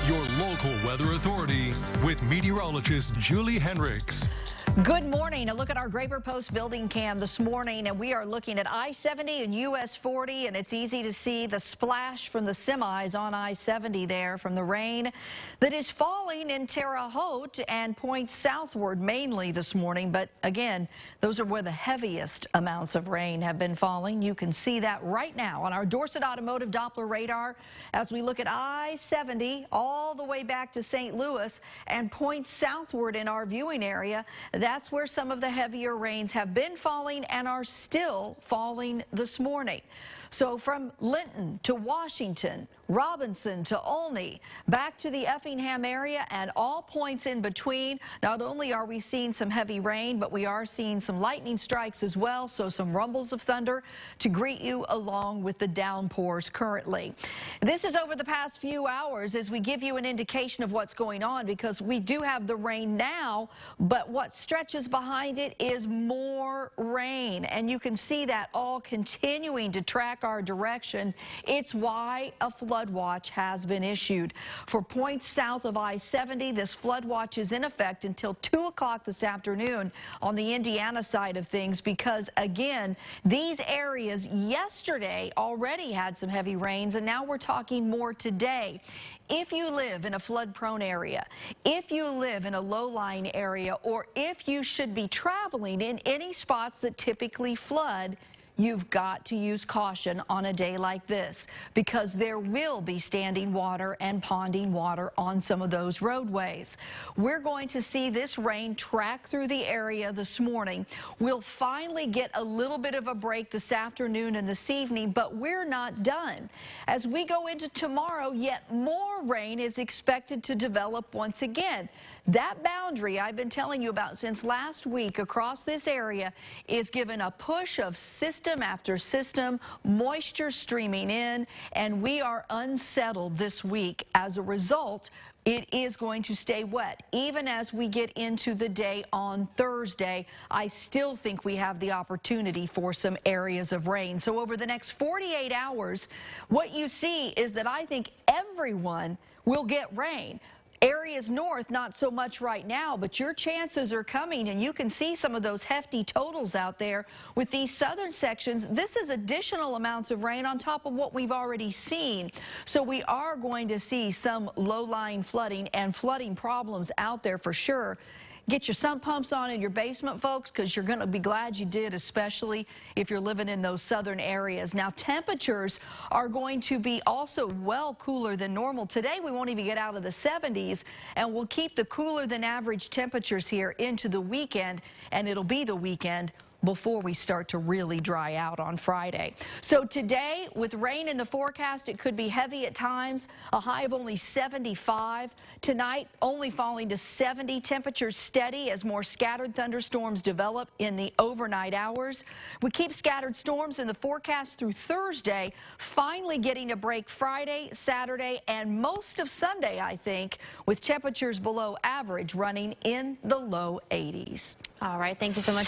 your local weather authority with meteorologist Julie Hendricks. Good morning. A look at our Graver Post building cam this morning, and we are looking at I-70 and US 40, and it's easy to see the splash from the semis on I-70 there from the rain that is falling in Terre Haute and points southward mainly this morning. But again, those are where the heaviest amounts of rain have been falling. You can see that right now on our Dorset Automotive Doppler radar as we look at I-70 all the way back to St. Louis and point southward in our viewing area. That's where some of the heavier rains have been falling and are still falling this morning. So from Linton to Washington, Robinson to Olney, back to the Effingham area and all points in between. Not only are we seeing some heavy rain, but we are seeing some lightning strikes as well, so some rumbles of thunder to greet you along with the downpours currently. This is over the past few hours as we give you an indication of what's going on, because we do have the rain now, but what stretches behind it is more rain, and you can see that all continuing to track our direction. It's why a flood watch has been issued. For points south of I-70, this flood watch is in effect until 2 o'clock this afternoon on the Indiana side of things, because again, these areas yesterday already had some heavy rains, and now we're talking more today. If you live in a flood-prone area, if you live in a low-lying area, or if you should be traveling in any spots that typically flood, you've got to use caution on a day like this, because there will be standing water and ponding water on some of those roadways. We're going to see this rain track through the area this morning. We'll finally get a little bit of a break this afternoon and this evening, but we're not done. As we go into tomorrow, yet more rain is expected to develop once again. That boundary I've been telling you about since last week across this area is given a push of system after system, moisture streaming in, and we are unsettled this week. As a result, it is going to stay wet. Even as we get into the day on Thursday, I still think we have the opportunity for some areas of rain. So over the next 48 hours, what you see is that I think everyone will get rain. Areas north, not so much right now, but your chances are coming, and you can see some of those hefty totals out there with these southern sections. This is additional amounts of rain on top of what we've already seen. So we are going to see some low-lying flooding and flooding problems out there for sure. Get your sump pumps on in your basement, folks, because you're going to be glad you did, especially if you're living in those southern areas. Now, temperatures are going to be also well cooler than normal. Today, we won't even get out of the 70s, and we'll keep the cooler than average temperatures here into the weekend, and it'll be the weekend before we start to really dry out on Friday. So today, with rain in the forecast, it could be heavy at times, a high of only 75. Tonight, only falling to 70. Temperatures steady as more scattered thunderstorms develop in the overnight hours. We keep scattered storms in the forecast through Thursday, finally getting a break Friday, Saturday, and most of Sunday, I think, with temperatures below average running in the low 80s. All right, thank you so much.